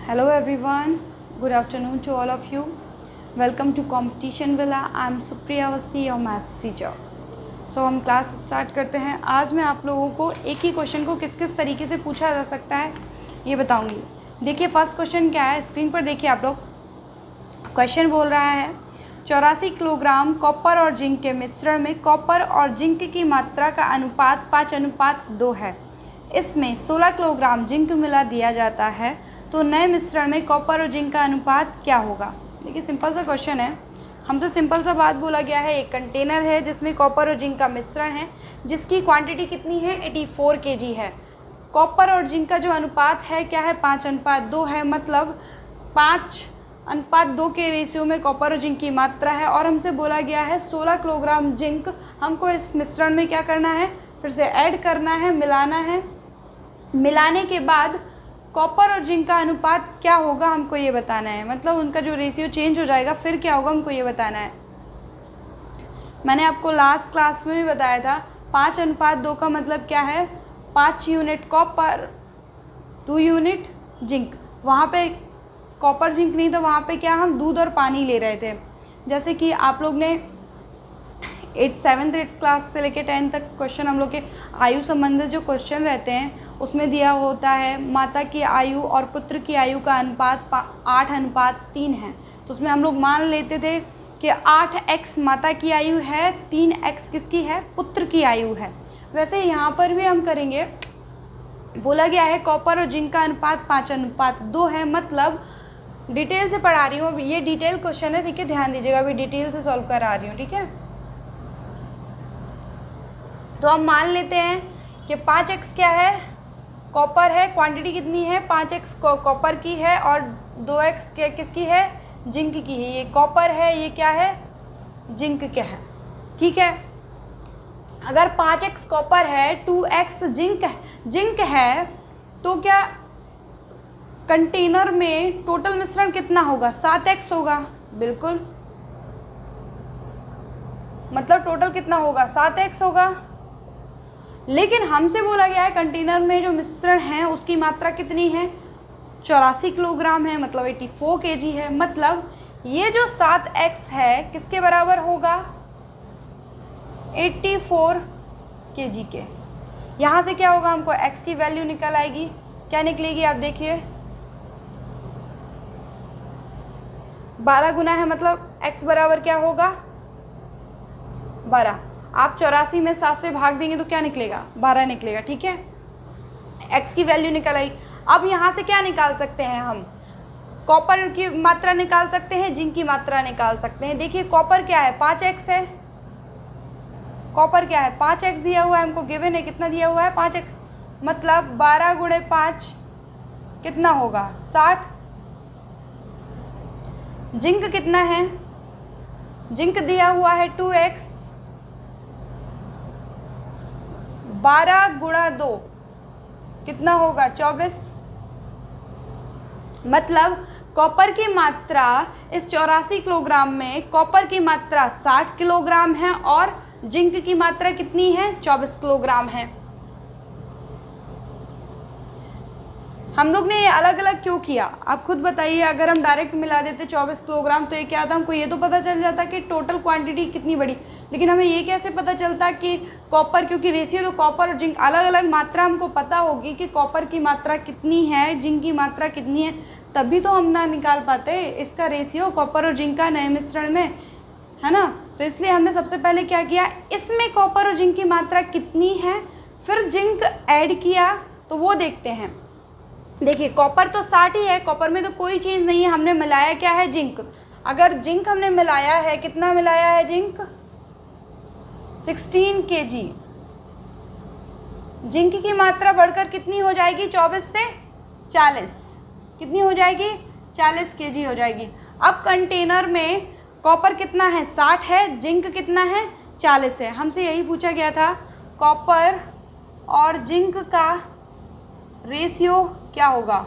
Hello everyone, good afternoon to all of you. Welcome to Competition Villa. I am Supriya Awasthi, your maths teacher. So हम class start करते हैं। आज मैं आप लोगों को एक ही क्वेश्चन को किस किस तरीके से पूछा जा सकता है ये बताऊंगी। देखिए फर्स्ट क्वेश्चन क्या है, स्क्रीन पर देखिए आप लोग। क्वेश्चन बोल रहा है 84 किलोग्राम कॉपर और जिंक के मिश्रण में कॉपर और जिंक की मात्रा का अनुपात 5:2 है। इसमें 16 किलोग्राम जिंक मिला दिया जाता है, तो नए मिश्रण में कॉपर और जिंक का अनुपात क्या होगा। देखिए सिंपल सा क्वेश्चन है, हम तो सिंपल सा बात बोला गया है। एक कंटेनर है जिसमें कॉपर और जिंक का मिश्रण है, जिसकी क्वांटिटी कितनी है 84 kg है। कॉपर और जिंक का जो अनुपात है क्या है 5:2 है, मतलब 5:2 के रेशियो में कॉपर और जिंक की मात्रा है। और हमसे बोला गया है 16 किलोग्राम जिंक हमको इस मिश्रण में क्या करना है, फिर से ऐड करना है, मिलाना है। मिलाने के बाद कॉपर और जिंक का अनुपात क्या होगा हमको ये बताना है, मतलब उनका जो रेशियो चेंज हो जाएगा फिर क्या होगा हमको ये बताना है। मैंने आपको लास्ट क्लास में भी बताया था 5:2 का मतलब क्या है, 5 यूनिट कॉपर 2 यूनिट जिंक। वहाँ पे कॉपर जिंक नहीं था, वहाँ पे क्या हम दूध और पानी ले रहे थे। जैसे कि आप लोग ने 7th 8th क्लास से लेकर 10th तक क्वेश्चन हम लोग के आयु संबंधित जो क्वेश्चन रहते हैं उसमें दिया होता है माता की आयु और पुत्र की आयु का अनुपात 8:3 है। तो उसमें हम लोग मान लेते थे कि 8x माता की आयु है, 3x किसकी है, पुत्र की आयु है। वैसे यहाँ पर भी हम करेंगे, बोला गया है कॉपर और जिंक का अनुपात 5:2 है, मतलब डिटेल से पढ़ा रही हूँ, ये डिटेल क्वेश्चन है, ठीक है, ध्यान दीजिएगा, अभी डिटेल से सॉल्व करा रही हूँ, ठीक है। तो हम मान लेते हैं कि 5x क्या है, कॉपर है, क्वांटिटी कितनी है 5x कॉपर की है और 2x किसकी है, जिंक की है। ये कॉपर है, ये क्या है, जिंक क्या है, ठीक है। अगर 5x कॉपर है 2x जिंक है, तो क्या कंटेनर में टोटल मिश्रण कितना होगा, 7x होगा, बिल्कुल, मतलब टोटल कितना होगा 7x होगा। लेकिन हमसे बोला गया है कंटेनर में जो मिश्रण है उसकी मात्रा कितनी है, 84 किलोग्राम है, मतलब 84 kg है। मतलब ये जो 7x है किसके बराबर होगा, 84 kg के। यहाँ से क्या होगा, हमको x की वैल्यू निकल आएगी, क्या निकलेगी आप देखिए, 12 गुना है, मतलब x बराबर क्या होगा 12। आप 84 में 7 से भाग देंगे तो क्या निकलेगा, 12 निकलेगा, ठीक है। x की वैल्यू निकल आई। अब यहाँ से क्या निकाल सकते हैं हम, कॉपर की मात्रा निकाल सकते हैं, जिंक की मात्रा निकाल सकते हैं। देखिए कॉपर क्या है 5x है, कॉपर क्या है 5x दिया हुआ है हमको, गिवन है कितना दिया हुआ है 5x, मतलब 12 गुणे 5 कितना होगा 60। जिंक कितना है, जिंक दिया हुआ है 2x, 12 गुणा 2 कितना होगा 24। मतलब कॉपर की मात्रा इस 84 किलोग्राम में, कॉपर की मात्रा 60 किलोग्राम है और जिंक की मात्रा कितनी है 24 किलोग्राम है। हम लोग ने ये अलग अलग क्यों किया, आप खुद बताइए। अगर हम डायरेक्ट मिला देते 24 किलोग्राम तो ये क्या आता, हमको ये तो पता चल जाता कि टोटल क्वांटिटी कितनी बड़ी, लेकिन हमें ये कैसे पता चलता कि कॉपर, क्योंकि रेशियो तो कॉपर और जिंक अलग अलग मात्रा हमको पता होगी कि कॉपर की मात्रा कितनी है, जिंक की मात्रा कितनी है, तभी तो हम ना निकाल पाते इसका रेशियो कॉपर और जिंक का नए मिश्रण में, है ना। तो इसलिए हमने सबसे पहले क्या किया, इसमें कॉपर और जिंक की मात्रा कितनी है, फिर जिंक ऐड किया, तो वो देखते हैं। देखिए कॉपर तो 60 ही है, कॉपर में तो कोई चीज़ नहीं है, हमने मिलाया क्या है जिंक। अगर जिंक हमने मिलाया है, कितना मिलाया है जिंक 16 kg, जिंक की मात्रा बढ़कर कितनी हो जाएगी 24 से 40, कितनी हो जाएगी 40 kg हो जाएगी। अब कंटेनर में कॉपर कितना है 60 है, जिंक कितना है 40 है। हमसे यही पूछा गया था कॉपर और जिंक का रेशियो क्या होगा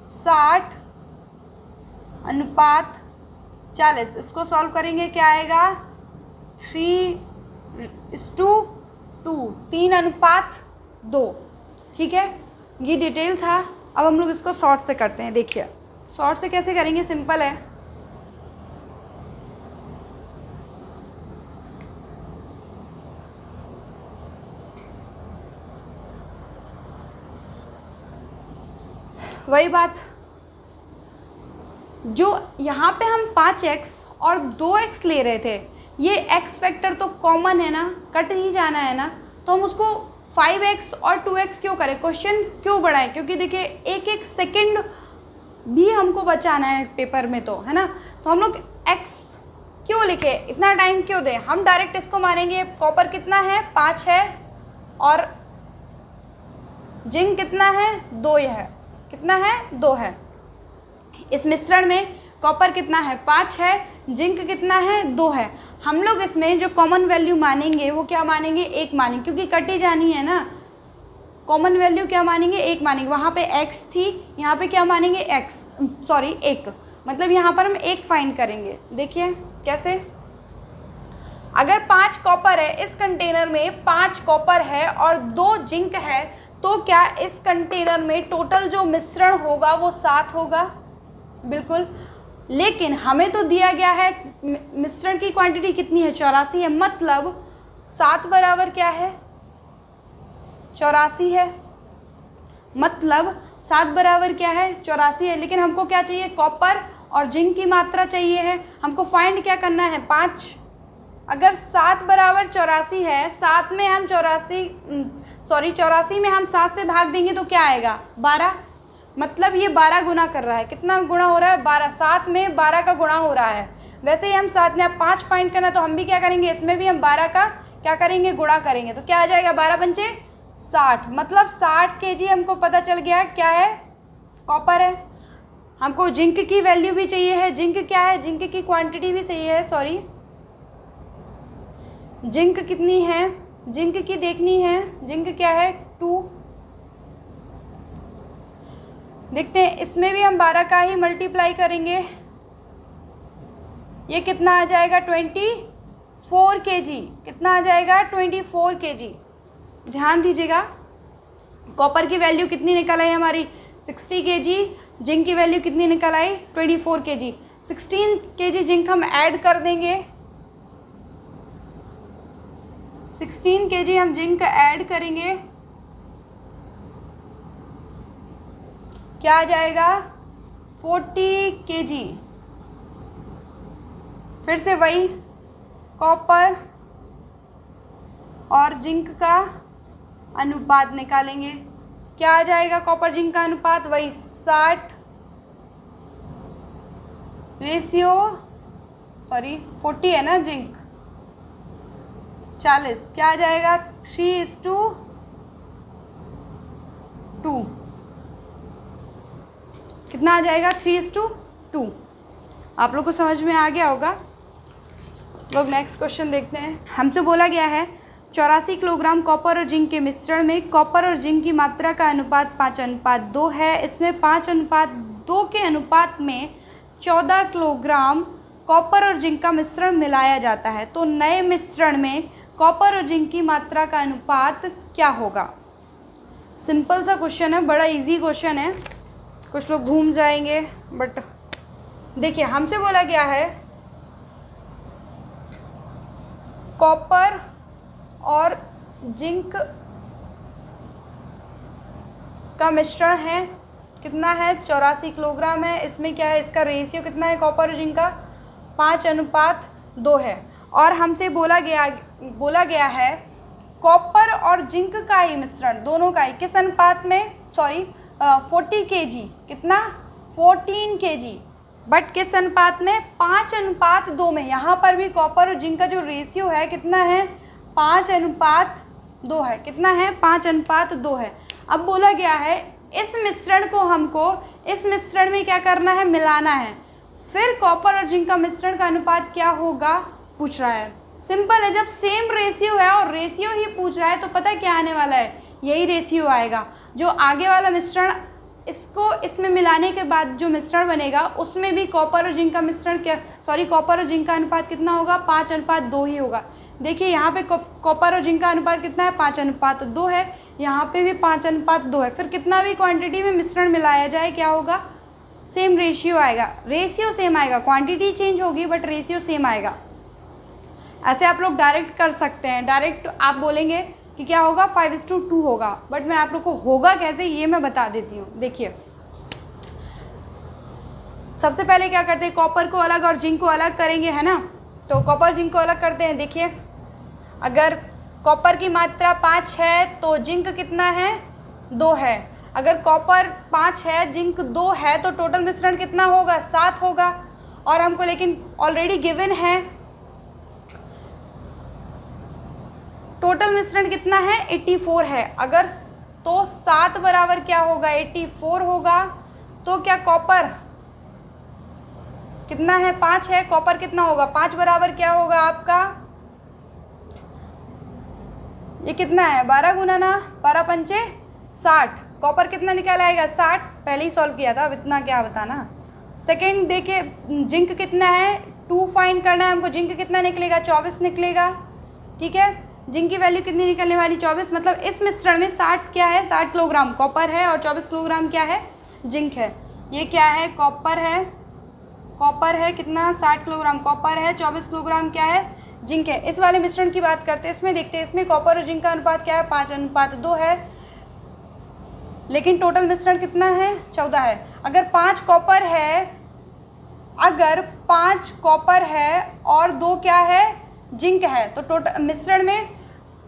60:40। इसको सॉल्व करेंगे क्या आएगा 3:2, 3:2, ठीक है। ये डिटेल था। अब हम लोग इसको शॉर्ट से करते हैं। देखिए शॉर्ट से कैसे करेंगे, सिंपल है। वही बात, जो यहाँ पे हम 5x और 2x ले रहे थे, ये x फैक्टर तो कॉमन है ना, कट ही जाना है ना, तो हम उसको 5x और 2x क्यों करें, क्वेश्चन क्यों बढ़ाएं, क्योंकि देखिए एक एक सेकंड भी हमको बचाना है पेपर में, तो है ना, तो हम लोग x क्यों लिखे, इतना टाइम क्यों दें, हम डायरेक्ट इसको मानेंगे। कॉपर कितना है, 5 है, और जिंक कितना है, 2 है, कितना है, 2 है। इस मिश्रण में कॉपर कितना है, 5 है, जिंक कितना है, 2 है। हम लोग इसमें जो कॉमन वैल्यू मानेंगे वो क्या मानेंगे, 1 मानेंगे, क्योंकि कटी जानी है ना, कॉमन वैल्यू क्या मानेंगे, 1 मानेंगे। वहाँ पे x थी, यहाँ पे क्या मानेंगे, 1, मतलब यहाँ पर हम 1 फाइंड करेंगे। देखिए कैसे, अगर 5 कॉपर है, इस कंटेनर में 5 कॉपर है और 2 जिंक है, तो क्या इस कंटेनर में टोटल जो मिश्रण होगा वो 7 होगा, बिल्कुल। लेकिन हमें तो दिया गया है मिश्रण की क्वांटिटी कितनी है, 84 है, मतलब 7 बराबर क्या है, 84 है, मतलब 7 बराबर क्या है, 84 है। लेकिन हमको क्या चाहिए, कॉपर और जिंक की मात्रा चाहिए है, हमको फाइंड क्या करना है, 5। अगर 7 बराबर 84 है, 7 में हम 84 में हम 7 से भाग देंगे तो क्या आएगा, 12, मतलब ये 12 गुना कर रहा है। कितना गुना हो रहा है, 12, 7 में 12 का गुणा हो रहा है। वैसे ही हम 7 में अब 5 फाइंड करना, तो हम भी क्या करेंगे, इसमें भी हम 12 का क्या करेंगे, गुणा करेंगे, तो क्या आ जाएगा, 12 पंचे 60, मतलब 60 kg हमको पता चल गया क्या है, कॉपर है। हमको जिंक की वैल्यू भी चाहिए है, जिंक क्या है, जिंक की क्वांटिटी भी चाहिए है, सॉरी, जिंक कितनी है, जिंक की देखनी है, जिंक क्या है, 2। देखते हैं, इसमें भी हम 12 का ही मल्टीप्लाई करेंगे, ये कितना आ जाएगा, 24 kg, कितना आ जाएगा, 24 kg। ध्यान दीजिएगा, कॉपर की वैल्यू कितनी निकल आई हमारी, 60 kg, जिंक की वैल्यू कितनी निकल आई, 24 kg। 16 kg जिंक हम ऐड कर देंगे, 16 kg हम जिंक ऐड करेंगे, क्या आ जाएगा, 40 kg। फिर से वही कॉपर और जिंक का अनुपात निकालेंगे, क्या आ जाएगा, कॉपर जिंक का अनुपात वही 60 रेशियो, सॉरी 40 है ना, जिंक 40, क्या आ जाएगा, 3:2। कितना आ जाएगा, 3:2। आप लोग को समझ में आ गया होगा। लोग नेक्स्ट क्वेश्चन देखते हैं। हमसे बोला गया है 84 किलोग्राम कॉपर और जिंक के मिश्रण में कॉपर और जिंक की मात्रा का अनुपात 5:2 है। इसमें 5:2 के अनुपात में 14 किलोग्राम कॉपर और जिंक का मिश्रण मिलाया जाता है, तो नए मिश्रण में कॉपर और जिंक की मात्रा का अनुपात क्या होगा। सिंपल सा क्वेश्चन है, बड़ा इजी क्वेश्चन है, कुछ लोग घूम जाएंगे, बट देखिए हमसे बोला गया है कॉपर और जिंक का मिश्रण है, कितना है, 84 किलोग्राम है। इसमें क्या है, इसका रेशियो कितना है, कॉपर और जिंक का 5:2 है। और हमसे बोला गया है कॉपर और जिंक का ही मिश्रण, दोनों का ही किस अनुपात में, सॉरी 40 kg, कितना, 14 kg, बट किस अनुपात में, 5:2 में। यहाँ पर भी कॉपर और जिंक का जो रेशियो है कितना है, 5:2 है, कितना है, 5:2 है। अब बोला गया है इस मिश्रण को हमको इस मिश्रण में क्या करना है, मिलाना है। फिर कॉपर और जिंक का मिश्रण का अनुपात क्या होगा पूछ रहा है। सिंपल है, जब सेम रेशियो है और रेशियो ही पूछ रहा है तो पता है क्या आने वाला है, यही रेशियो आएगा। जो आगे वाला मिश्रण इसको इसमें मिलाने के बाद जो मिश्रण बनेगा उसमें भी कॉपर और जिंक का मिश्रण कॉपर और जिंक का अनुपात कितना होगा, 5:2 ही होगा। देखिए यहाँ पे कॉपर और जिंक का अनुपात कितना है, 5:2 है, यहाँ पे भी 5:2 है। फिर कितना भी क्वांटिटी में मिश्रण मिलाया जाए क्या होगा, सेम रेशियो आएगा, रेशियो सेम आएगा, क्वांटिटी चेंज होगी बट रेशियो सेम आएगा। ऐसे आप लोग डायरेक्ट कर सकते हैं, डायरेक्ट आप बोलेंगे कि क्या होगा 5:2 होगा, बट मैं आप लोग को होगा कैसे ये मैं बता देती हूँ। देखिए सबसे पहले क्या करते हैं, कॉपर को अलग और जिंक को अलग करेंगे, है ना। तो कॉपर जिंक को अलग करते हैं। देखिए अगर कॉपर की मात्रा 5 है तो जिंक कितना है, 2 है। अगर कॉपर 5 है जिंक 2 है तो टोटल मिश्रण कितना होगा, 7 होगा। और हमको लेकिन ऑलरेडी गिवन है टोटल मिश्रण कितना है, 84 है। अगर तो 7 बराबर क्या होगा, 84 होगा। तो क्या कॉपर कितना है, 5 है, कॉपर कितना होगा, 5 बराबर क्या होगा आपका, ये कितना है 12 गुना ना 12 पंचे 60। कॉपर कितना निकाल आएगा 60, पहले ही सॉल्व किया था, अब इतना क्या बताना। सेकेंड देखिए जिंक कितना है, 2 फाइंड करना है हमको। जिंक कितना निकलेगा, 24 निकलेगा। ठीक है, जिंक की वैल्यू कितनी निकलने वाली, 24। मतलब इस मिश्रण में 60 क्या है, 60 किलोग्राम कॉपर है और 24 किलोग्राम क्या है, जिंक है। ये क्या है, कॉपर है, कॉपर है कितना 60 किलोग्राम कॉपर है, 24 किलोग्राम क्या है, जिंक है। इस वाले मिश्रण की बात करते हैं, इसमें देखते हैं इसमें कॉपर और जिंक का अनुपात क्या है, 5:2 है। लेकिन टोटल मिश्रण कितना है, 14 है। अगर 5 कॉपर है, अगर 5 कॉपर है और 2 क्या है, जिंक है, तो टोटल मिश्रण में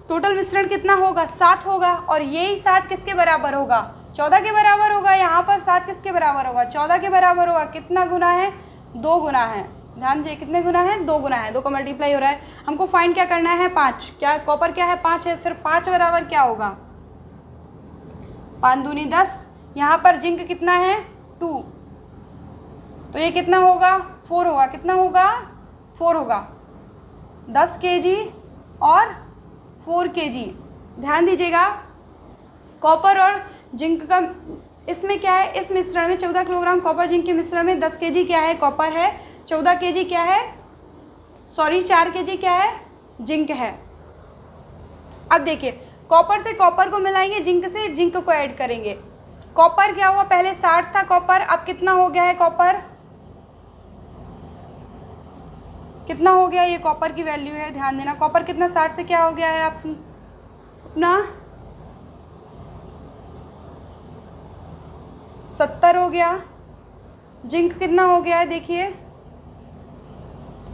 टोटल मिश्रण कितना होगा, 7 होगा। और यही 7 किसके बराबर होगा, 14 के बराबर होगा। यहाँ पर 7 किसके बराबर होगा, 14 के बराबर होगा। कितना गुना है, 2 गुना है। ध्यान दीजिए कितने गुना है, 2 गुना है, 2 का मल्टीप्लाई हो रहा है। हमको फाइंड क्या करना है, 5। क्या कॉपर क्या है, 5 है, फिर 5 बराबर क्या होगा, 5 दूनी 10। यहाँ पर जिंक कितना है, 2, तो ये कितना होगा, 4 होगा। कितना होगा, 4 होगा। 10 kg और 4 kg। ध्यान दीजिएगा कॉपर और जिंक का इसमें क्या है, इस मिश्रण में 14 किलोग्राम कॉपर जिंक के मिश्रण में 10 kg क्या है, कॉपर है, 14 kg क्या है, सॉरी 4 kg क्या है, जिंक है। अब देखिए कॉपर से कॉपर को मिलाएंगे, जिंक से जिंक को ऐड करेंगे। कॉपर क्या हुआ, पहले 60 था कॉपर, अब कितना हो गया है कॉपर, कितना हो गया, ये कॉपर की वैल्यू है, ध्यान देना। कॉपर कितना 60 से क्या हो गया है आप अपना 70 हो गया। जिंक कितना हो गया है, देखिए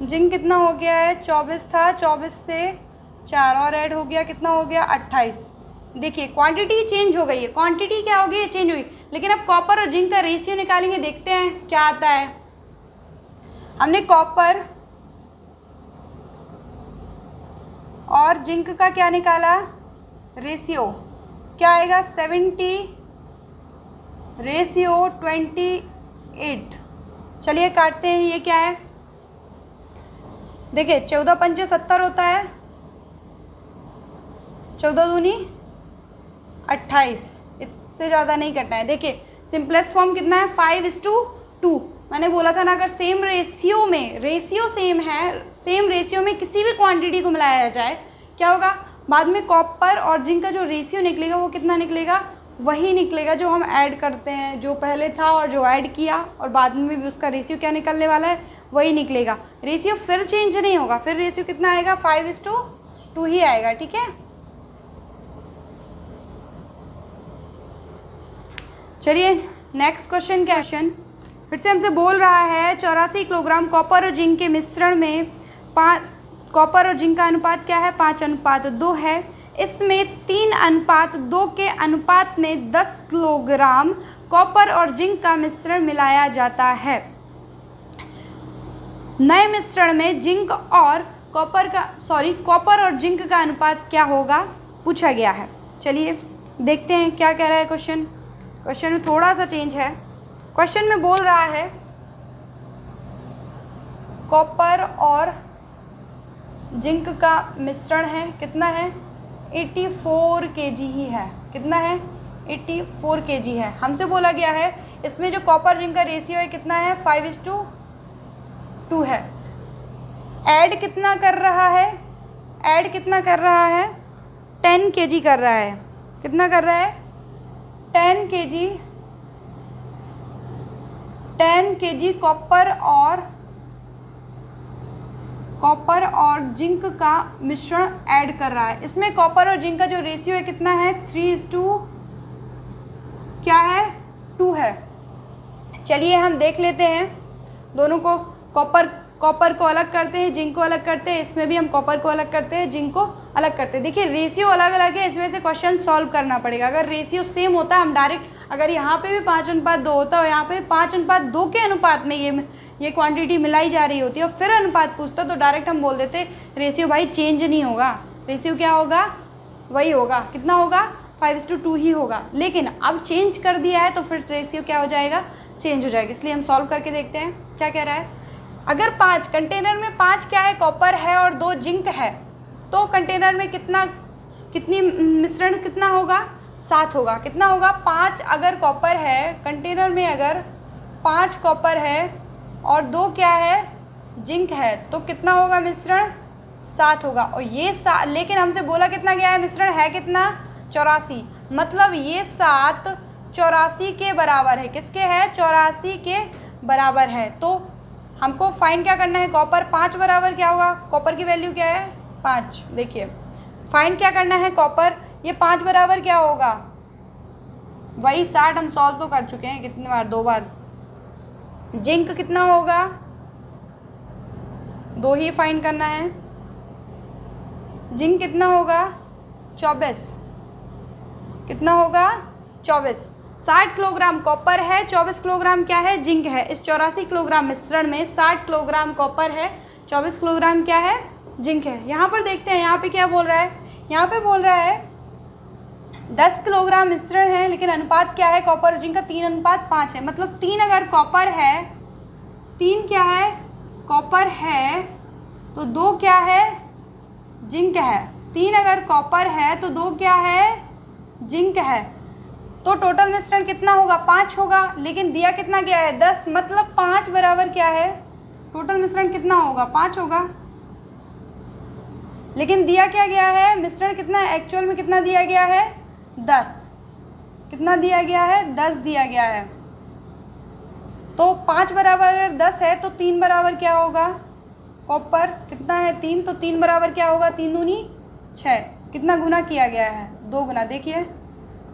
जिंक कितना हो गया है, 24 था, 24 से 4 और ऐड हो गया, कितना हो गया 28। देखिए क्वांटिटी चेंज हो गई है, क्वांटिटी क्या हो गई, चेंज हुई। लेकिन अब कॉपर और जिंक का रेशियो निकालेंगे, देखते हैं क्या आता है। हमने कॉपर और जिंक का क्या निकाला, रेशियो क्या आएगा, 70:28। चलिए काटते हैं, ये क्या है, देखिए 14 पंचे 70 होता है, 14 दूनी 28, इससे ज़्यादा नहीं करना है। देखिए सिंपलेस्ट फॉर्म कितना है, 5:2। मैंने बोला था ना, अगर सेम रेशियो में, रेशियो सेम है, सेम रेशियो में किसी भी क्वांटिटी को मिलाया जाए क्या होगा, बाद में कॉपर और जिंक का जो रेशियो निकलेगा वो कितना निकलेगा, वही निकलेगा जो हम ऐड करते हैं, जो पहले था और जो ऐड किया, और बाद में भी उसका रेशियो क्या निकलने वाला है, वही निकलेगा। रेशियो फिर चेंज नहीं होगा, फिर रेशियो कितना आएगा, 5:2 ही आएगा। ठीक है, चलिए नेक्स्ट क्वेश्चन। क्वेश्चन फिर से हमसे बोल रहा है 84 किलोग्राम कॉपर और जिंक के मिश्रण में कॉपर और जिंक का अनुपात क्या है, 5:2 है। इसमें 3:2 के अनुपात में 10 किलोग्राम कॉपर और जिंक का मिश्रण मिलाया जाता है। नए मिश्रण में जिंक और कॉपर और जिंक का अनुपात क्या होगा, पूछा गया है। चलिए देखते हैं क्या कह रहा है क्वेश्चन। क्वेश्चन में थोड़ा सा चेंज है। क्वेश्चन में बोल रहा है कॉपर और जिंक का मिश्रण है, कितना है, 84 kg ही है। कितना है, 84 kg है। हमसे बोला गया है इसमें जो कॉपर जिंक का रेशियो है कितना है, 5:2 है। ऐड कितना कर रहा है, ऐड कितना कर रहा है, 10 kg कर रहा है। कितना कर रहा है, 10 kg 10 kg कॉपर और जिंक का मिश्रण ऐड कर रहा है। इसमें कॉपर और जिंक का जो रेशियो है कितना है, 3:2 क्या है, 2 है। चलिए हम देख लेते हैं दोनों को। कॉपर को अलग करते हैं, जिंक को अलग करते हैं। इसमें भी हम कॉपर को अलग करते हैं, जिंक को अलग करते हैं। देखिए रेशियो अलग अलग है, इस वजह से क्वेश्चन सॉल्व करना पड़ेगा। अगर रेशियो सेम होता हम डायरेक्ट, अगर यहाँ पे भी 5:2 होता और यहाँ पे 5:2 के अनुपात में ये क्वांटिटी मिलाई जा रही होती और फिर अनुपात पूछता तो डायरेक्ट हम बोल देते रेशियो भाई चेंज नहीं होगा, रेशियो क्या होगा, वही होगा, कितना होगा, 5:2 ही होगा। लेकिन अब चेंज कर दिया है तो फिर रेशियो क्या हो जाएगा, चेंज हो जाएगा। इसलिए हम सॉल्व करके देखते हैं क्या कह रहा है। अगर 5 कंटेनर में 5 क्या है, कॉपर है और 2 जिंक है, तो कंटेनर में कितनी मिश्रण कितना होगा, 7 होगा। कितना होगा, 5 अगर कॉपर है कंटेनर में, अगर 5 कॉपर है और 2 क्या है, जिंक है, तो कितना होगा मिश्रण, 7 होगा। और ये लेकिन हमसे बोला कितना गया है, मिश्रण है कितना, 84। मतलब ये 7 84 के बराबर है। किसके है, 84 के बराबर है। तो हमको फाइंड क्या करना है, कॉपर 5 बराबर क्या होगा, कॉपर की वैल्यू क्या है, 5। देखिए फाइंड क्या करना है, कॉपर ये 5 बराबर क्या होगा, वही 60 हम सॉल्व तो कर चुके हैं कितनी बार, 2 बार। जिंक कितना होगा, 2 ही फाइंड करना है। जिंक कितना होगा, 24। कितना होगा, 24। 60 किलोग्राम कॉपर है, 24 किलोग्राम क्या है, जिंक है। इस 84 किलोग्राम मिश्रण में 60 किलोग्राम कॉपर है, 24 किलोग्राम क्या है, जिंक है। यहाँ पर देखते हैं यहाँ पे क्या बोल रहा है, यहाँ पे बोल रहा है 10 किलोग्राम मिश्रण है, लेकिन अनुपात क्या है कॉपर और जिंक का, 3:5 है। मतलब 3 अगर कॉपर है, 3 क्या है, कॉपर है, तो 2 क्या है, जिंक है। 3 अगर कॉपर है तो 2 क्या है, जिंक है। तो टोटल मिश्रण कितना होगा, 5 होगा। लेकिन दिया कितना गया है, 10। मतलब 5 बराबर क्या है, टोटल मिश्रण कितना होगा, 5 होगा। लेकिन दिया क्या गया है, मिश्रण कितना एक्चुअल में कितना दिया गया है, 10। कितना दिया गया है, 10 दिया गया है। तो 5 बराबर अगर 10 है तो 3 बराबर क्या होगा, कॉपर कितना है, 3। तो 3 बराबर क्या होगा, 3 दूनी 6। कितना गुना किया गया है, 2 गुना। देखिए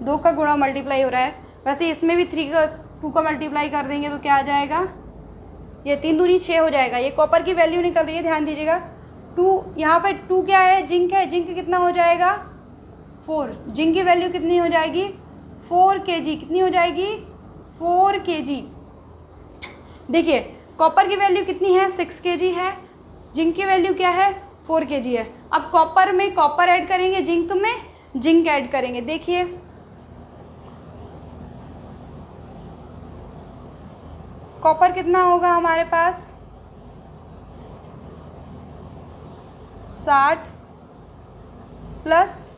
2 का गुणा मल्टीप्लाई हो रहा है। वैसे इसमें भी 2 का मल्टीप्लाई कर देंगे तो क्या आ जाएगा, ये 3 दूनी 6 हो जाएगा। ये कॉपर की वैल्यू निकल रही है, ध्यान दीजिएगा। 2 यहाँ पे 2 क्या है, जिंक है। जिंक कितना हो जाएगा, 4। जिंक की वैल्यू कितनी हो जाएगी, 4 kg। कितनी हो जाएगी, 4 kg। देखिए कॉपर की वैल्यू कितनी है, 6 kg है। जिंक की वैल्यू क्या है, 4 kg है। अब कॉपर में कॉपर ऐड करेंगे, जिंक में जिंक ऐड करेंगे। देखिए कॉपर कितना होगा हमारे पास, 60 +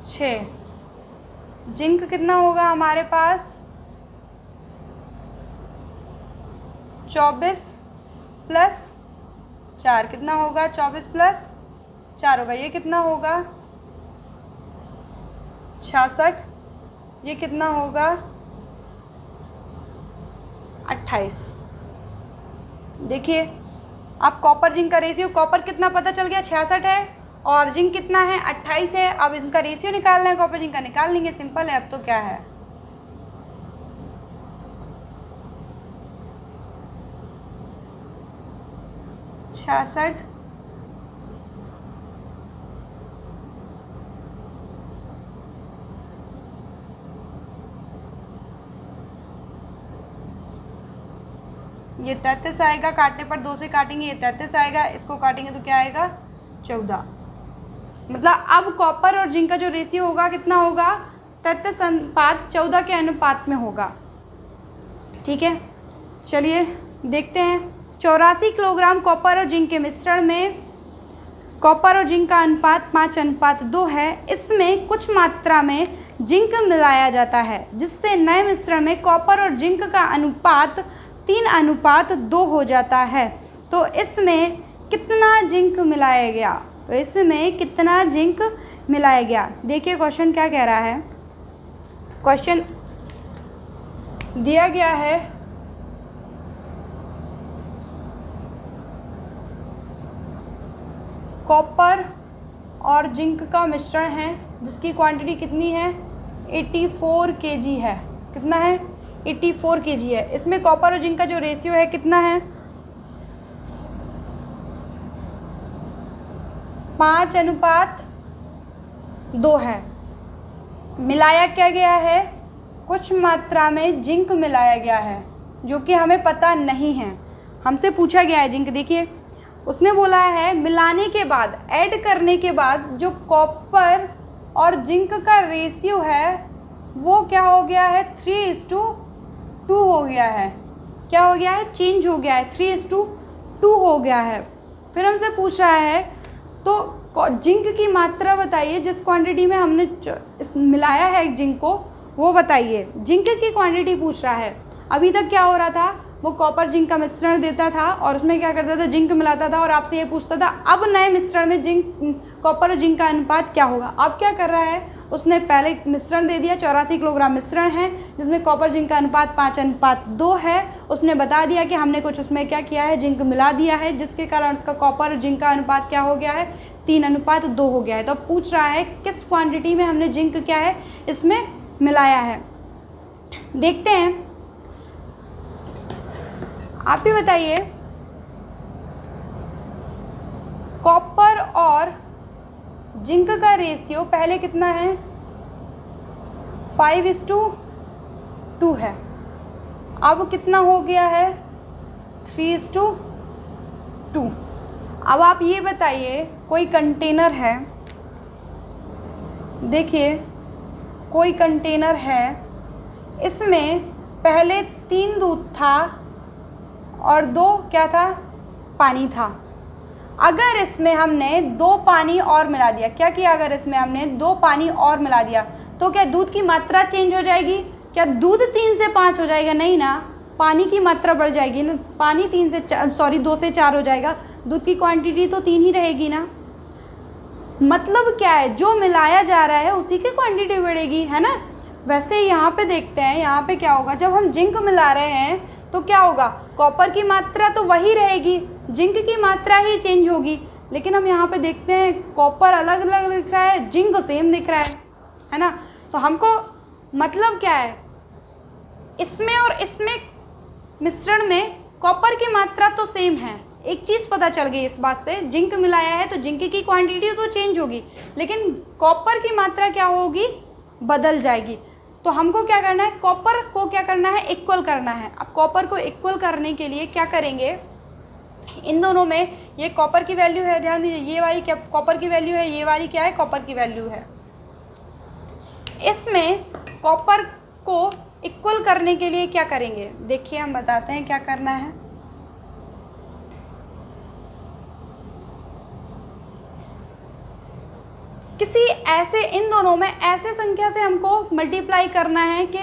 6। जिंक कितना होगा हमारे पास, 24 + 4। कितना होगा, 24 + 4 होगा। ये कितना होगा, 66। ये कितना होगा, 28। देखिए अब कॉपर जिंक का रेशियो, कॉपर कितना पता चल गया, 66 है और जिंक कितना है, 28 है। अब इनका रेशियो निकालना है, कॉपर जिंक का निकाल लेंगे, सिंपल है। अब तो क्या है, छियासठ ये 33 आएगा, काटने पर 2 से काटेंगे, ये 33 आएगा, इसको काटेंगे तो क्या आएगा, 14। मतलब अब कॉपर और जिंक का जो रेशियो होगा कितना होगा, 33:14 के अनुपात में होगा। ठीक है, चलिए देखते हैं। 84 किलोग्राम कॉपर और जिंक के मिश्रण में कॉपर और जिंक का अनुपात 5:2 है। इसमें कुछ मात्रा में जिंक मिलाया जाता है, जिससे नए मिश्रण में कॉपर और जिंक का अनुपात 3:2 हो जाता है। तो इसमें कितना जिंक मिलाया गया, तो इसमें कितना जिंक मिलाया गया। देखिए क्वेश्चन क्या कह रहा है। क्वेश्चन दिया गया है कॉपर और जिंक का मिश्रण है जिसकी क्वांटिटी कितनी है 84 kg है। कितना है 84 kg है। इसमें कॉपर और जिंक का जो रेशियो है कितना है 5:2 है। मिलाया क्या गया है, कुछ मात्रा में जिंक मिलाया गया है जो कि हमें पता नहीं है, हमसे पूछा गया है जिंक। देखिए उसने बोला है मिलाने के बाद, ऐड करने के बाद जो कॉपर और जिंक का रेशियो है वो क्या हो गया है 3:2 हो गया है। क्या हो गया है, चेंज हो गया है, 3:2 हो गया है। फिर हमसे पूछ रहा है तो जिंक की मात्रा बताइए, जिस क्वांटिटी में हमने मिलाया है जिंक को वो बताइए। जिंक की क्वांटिटी पूछ रहा है। अभी तक क्या हो रहा था, वो कॉपर जिंक का मिश्रण देता था और उसमें क्या करता था, जिंक मिलाता था और आपसे ये पूछता था अब नए मिश्रण में जिंक कॉपर और जिंक का अनुपात क्या होगा। अब क्या कर रहा है, उसने पहले मिश्रण दे दिया, 84 किलोग्राम मिश्रण है जिसमें कॉपर जिंक का अनुपात 5:2 है। उसने बता दिया कि हमने कुछ उसमें क्या किया है, जिंक मिला दिया है, जिसके कारण उसका कॉपर और जिंक का अनुपात क्या हो गया है 3:2 हो गया है। तो अब पूछ रहा है किस क्वांटिटी में हमने जिंक क्या है इसमें मिलाया है। देखते हैं, आप ही बताइए कॉपर और जिंक का रेशियो पहले कितना है 5:2 है, अब कितना हो गया है 3:2। अब आप ये बताइए कोई कंटेनर है, देखिए कोई कंटेनर है, इसमें पहले 3 दूध था और 2 क्या था, पानी था। अगर इसमें हमने 2 पानी और मिला दिया, क्या किया, अगर इसमें हमने 2 पानी और मिला दिया तो क्या दूध की मात्रा चेंज हो जाएगी, क्या दूध 3 से 5 हो जाएगा, नहीं ना, पानी की मात्रा बढ़ जाएगी ना, पानी 2 से 4 हो जाएगा, दूध की क्वांटिटी तो 3 ही रहेगी ना। मतलब क्या है, जो मिलाया जा रहा है उसी की क्वांटिटी बढ़ेगी, है ना। वैसे यहाँ पे देखते हैं, यहाँ पे क्या होगा, जब हम जिंक मिला रहे हैं तो क्या होगा, कॉपर की मात्रा तो वही रहेगी, जिंक की मात्रा ही चेंज होगी। लेकिन हम यहाँ पे देखते हैं कॉपर अलग अलग दिख रहा है, जिंक सेम दिख रहा है ना। तो हमको मतलब क्या है, इसमें और इसमें मिश्रण में कॉपर की मात्रा तो सेम है। एक चीज़ पता चल गई इस बात से, जिंक मिलाया है तो जिंक की क्वांटिटी तो चेंज होगी लेकिन कॉपर की मात्रा क्या होगी, बदल जाएगी। तो हमको क्या करना है, कॉपर को क्या करना है, इक्वल करना है। अब कॉपर को इक्वल करने के लिए क्या करेंगे, इन दोनों में ये कॉपर की वैल्यू है, ध्यान दीजिए, ये वाली क्या कॉपर की वैल्यू है, ये वाली क्या है, कॉपर की वैल्यू है। इसमें कॉपर को इक्वल करने के लिए क्या करेंगे, देखिए हम बताते हैं क्या करना है। किसी ऐसे, इन दोनों में ऐसे संख्या से हमको मल्टीप्लाई करना है कि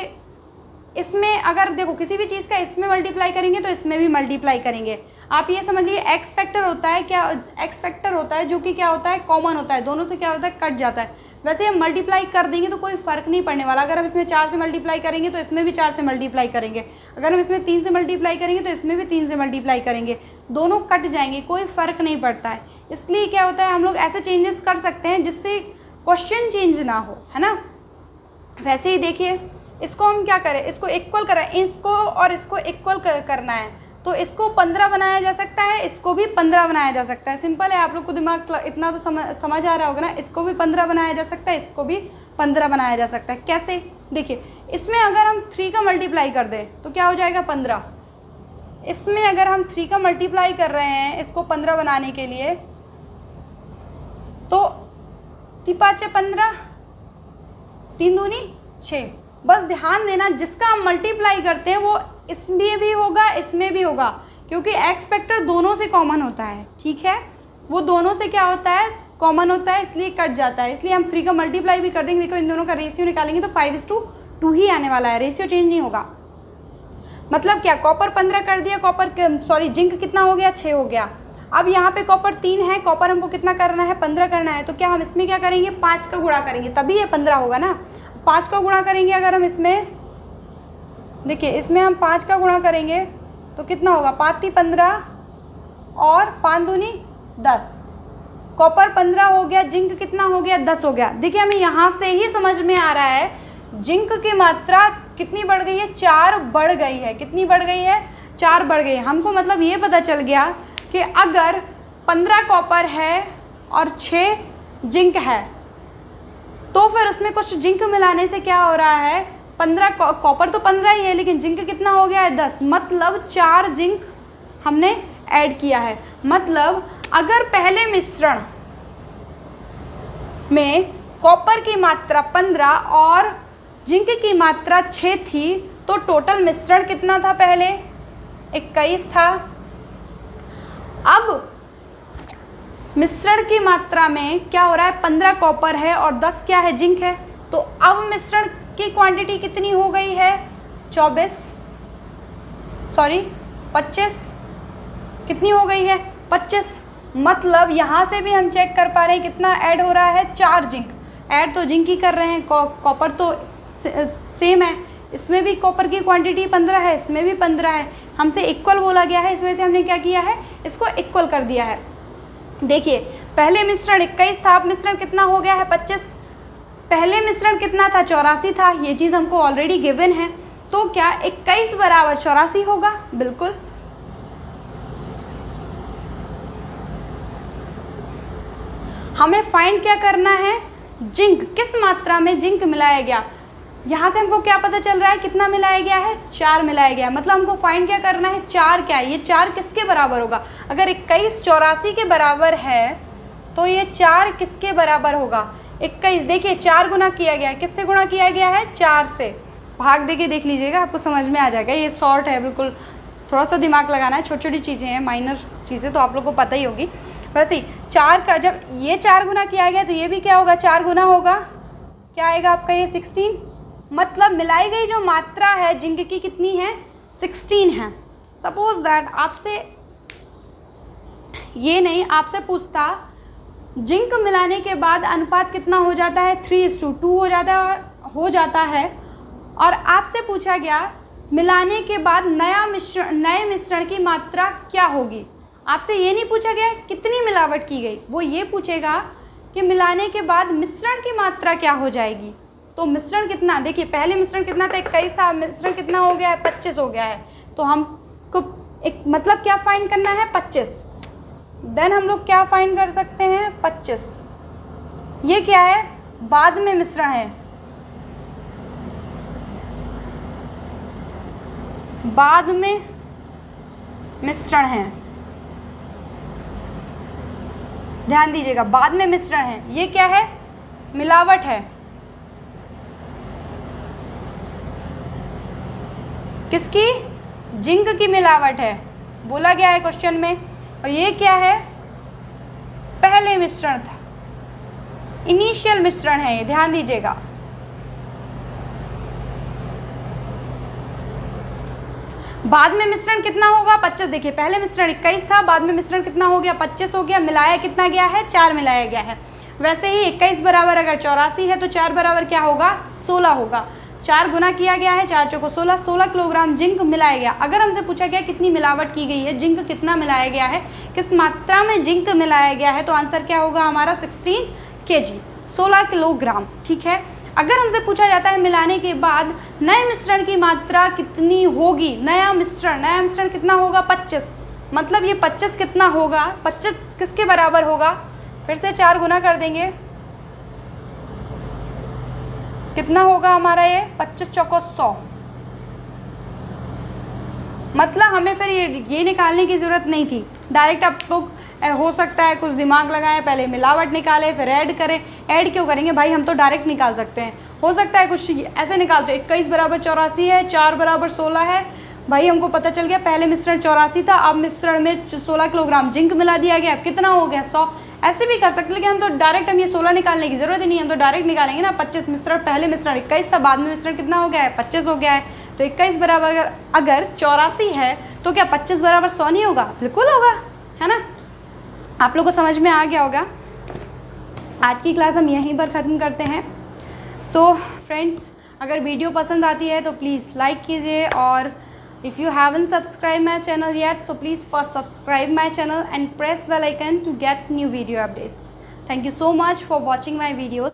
इसमें अगर देखो किसी भी चीज़ का इसमें मल्टीप्लाई करेंगे तो इसमें भी मल्टीप्लाई करेंगे। आप ये समझ लीजिए एक्स फैक्टर होता है, क्या एक्स फैक्टर होता है जो कि क्या होता है, कॉमन होता है, दोनों से क्या होता है, कट जाता है। वैसे हम मल्टीप्लाई कर देंगे तो कोई फ़र्क नहीं पड़ने वाला। अगर हम इसमें 4 से मल्टीप्लाई करेंगे तो इसमें भी 4 से मल्टीप्लाई करेंगे, अगर हम इसमें 3 से मल्टीप्लाई करेंगे तो इसमें भी 3 से मल्टीप्लाई करेंगे, दोनों कट जाएंगे, कोई फ़र्क नहीं पड़ता है। इसलिए क्या होता है, हम लोग ऐसे चेंजेस कर सकते हैं जिससे क्वेश्चन चेंज ना हो, है ना। वैसे ही देखिए इसको हम क्या करें, इसको इक्वल करें, इसको और इसको इक्वल करना है तो इसको 15 बनाया जा सकता है, इसको भी 15 बनाया जा सकता है। सिंपल है, आप लोग को दिमाग इतना तो समझ आ रहा होगा ना। इसको भी 15 बनाया जा सकता है, इसको भी 15 बनाया जा सकता है। कैसे, देखिए इसमें अगर हम 3 का मल्टीप्लाई कर दें तो क्या हो जाएगा 15। इसमें अगर हम 3 का मल्टीप्लाई कर रहे हैं इसको 15 बनाने के लिए तो 3 5 15, 3 दूनी 6। बस ध्यान देना जिसका हम मल्टीप्लाई करते हैं वो इसमें भी होगा, इसमें भी होगा, क्योंकि एक्स फैक्टर दोनों से कॉमन होता है, ठीक है, वो दोनों से क्या होता है, कॉमन होता है, इसलिए कट जाता है। इसलिए हम 3 का मल्टीप्लाई भी कर देंगे। देखो इन दोनों का रेशियो निकालेंगे तो 5:2 ही आने वाला है, रेशियो चेंज नहीं होगा। मतलब क्या, कॉपर 15 कर दिया, जिंक कितना हो गया, 6 हो गया। अब यहाँ पे कॉपर 3 है, कॉपर हमको कितना करना है, 15 करना है। तो क्या हम इसमें क्या करेंगे, 5 का गुणा करेंगे तभी ये 15 होगा ना। 5 का गुणा करेंगे अगर हम इसमें, देखिए इसमें हम 5 का गुणा करेंगे तो कितना होगा, 5 × 3 = 15 और 5 दूनी 10। कॉपर 15 हो गया, जिंक कितना हो गया 10 हो गया। देखिए हमें यहाँ से ही समझ में आ रहा है जिंक की मात्रा कितनी बढ़ गई है, 4 बढ़ गई है। कितनी बढ़ गई है, 4 बढ़ गई है। हमको मतलब ये पता चल गया कि अगर 15 कॉपर है और 6 जिंक है तो फिर उसमें कुछ जिंक मिलाने से क्या हो रहा है, 15 कॉपर तो 15 ही है लेकिन जिंक कितना हो गया है 10, मतलब 4 जिंक हमने ऐड किया है। मतलब अगर पहले मिश्रण में कॉपर की मात्रा 15 और जिंक की मात्रा 6 थी तो टोटल मिश्रण कितना था, पहले 21 था। अब मिश्रण की मात्रा में क्या हो रहा है, 15 कॉपर है और 10 क्या है, जिंक है। तो अब मिश्रण की क्वांटिटी कितनी हो गई है, 25 कितनी हो गई है, 25। मतलब यहाँ से भी हम चेक कर पा रहे हैं कितना ऐड हो रहा है, 4 जिंक। ऐड तो जिंक ही कर रहे हैं, कॉपर तो सेम है, इसमें भी कॉपर की क्वांटिटी 15 है, इसमें भी 15 है। हमसे इक्वल बोला गया है, इस वजह से हमने क्या किया है, इसको इक्वल कर दिया है। देखिए पहले मिश्रण 21 था, अब मिश्रण कितना हो गया है 25। पहले मिश्रण कितना था, 84 था, ये चीज़ हमको ऑलरेडी गिवन है। तो क्या 21 बराबर 84 होगा, बिल्कुल। हमें फाइंड क्या करना है, जिंक, किस मात्रा में जिंक मिलाया गया। यहाँ से हमको क्या पता चल रहा है, कितना मिलाया गया है, 4 मिलाया गया है। मतलब हमको फाइंड क्या करना है, 4 क्या है, ये 4 किसके बराबर होगा। अगर 21 84 के बराबर है तो ये 4 किसके बराबर होगा, 21। देखिए 4 गुना किया गया है, किससे गुना किया गया है, 4 से। भाग देके देख लीजिएगा, आपको समझ में आ जाएगा। ये शॉर्ट है बिल्कुल, थोड़ा सा दिमाग लगाना है, छोटी छोटी चीज़ें हैं, माइनर चीज़ें तो आप लोग को पता ही होगी। वैसे ही 4 का जब ये 4 गुना किया गया तो ये भी क्या होगा, 4 गुना होगा, क्या आएगा आपका ये 16। मतलब मिलाई गई जो मात्रा है जिंक की कितनी है, 16 है। सपोज दैट आपसे ये नहीं, आपसे पूछता जिंक मिलाने के बाद अनुपात कितना हो जाता है, 3:2 हो जाता है। और आपसे पूछा गया मिलाने के बाद नए मिश्रण की मात्रा क्या होगी। आपसे ये नहीं पूछा गया कितनी मिलावट की गई, वो ये पूछेगा कि मिलाने के बाद मिश्रण की मात्रा क्या हो जाएगी। तो मिश्रण कितना, देखिए पहले मिश्रण कितना था, 21 था, मिश्रण कितना हो गया है, 25 हो गया है। तो हमको एक मतलब क्या फाइंड करना है, 25। देन हम लोग क्या फाइंड कर सकते हैं, 25। ये क्या है, बाद में मिश्रण है, बाद में मिश्रण है, ध्यान दीजिएगा, बाद में मिश्रण है। ये क्या है, मिलावट है, किसकी, जिंक की मिलावट है, बोला गया है क्वेश्चन में। और ये क्या है, पहले मिश्रण था, इनिशियल मिश्रण है ये, ध्यान दीजिएगा। बाद में मिश्रण कितना होगा, 25। देखिए पहले मिश्रण 21 था, बाद में मिश्रण कितना हो गया, 25 हो गया। मिलाया कितना गया है, 4 मिलाया गया है। वैसे ही 21 बराबर अगर 84 है तो 4 बराबर क्या होगा, 16 होगा। 4 गुना किया गया है, 4 चौको 16, 16 किलोग्राम जिंक मिलाया गया। अगर हमसे पूछा गया कितनी मिलावट की गई है, जिंक कितना मिलाया गया है, किस मात्रा में जिंक मिलाया गया है, तो आंसर क्या होगा हमारा 16 kg, 16 किलोग्राम। ठीक है। अगर हमसे पूछा जाता है मिलाने के बाद नए मिश्रण की मात्रा कितनी होगी, नया मिश्रण कितना होगा, 25। मतलब ये 25 कितना होगा, 25 किसके बराबर होगा, फिर से 4 गुना कर देंगे, कितना होगा हमारा ये, 25 चौको 100। मतलब हमें फिर ये निकालने की ज़रूरत नहीं थी, डायरेक्ट आप लोग हो सकता है कुछ दिमाग लगाएं, पहले मिलावट निकालें फिर ऐड करें। ऐड क्यों करेंगे भाई, हम तो डायरेक्ट निकाल सकते हैं। हो सकता है कुछ ऐसे निकालते, 21 बराबर 84 है, 4 बराबर 16 है। भाई हमको पता चल गया पहले मिश्रण 84 था, अब मिश्रण में 16 किलोग्राम जिंक मिला दिया गया, अब कितना हो गया, 100। ऐसे भी कर सकते, लेकिन हम तो डायरेक्ट, हम ये 16 निकालने की ज़रूरत ही नहीं है, हम तो डायरेक्ट निकालेंगे ना। 25 मिश्रण, पहले मिश्रण 21 था, बाद में मिश्रण कितना हो गया है, 25 हो गया है। तो 21 बराबर अगर 84 है तो क्या 25 बराबर 100 नहीं होगा, बिल्कुल होगा, है ना। आप लोग को समझ में आ गया होगा। आज की क्लास हम यहीं पर ख़त्म करते हैं। सो फ्रेंड्स, अगर वीडियो पसंद आती है तो प्लीज़ लाइक कीजिए और If you haven't subscribed my channel yet, so please first subscribe my channel and press bell icon to get new video updates. Thank you so much for watching my videos.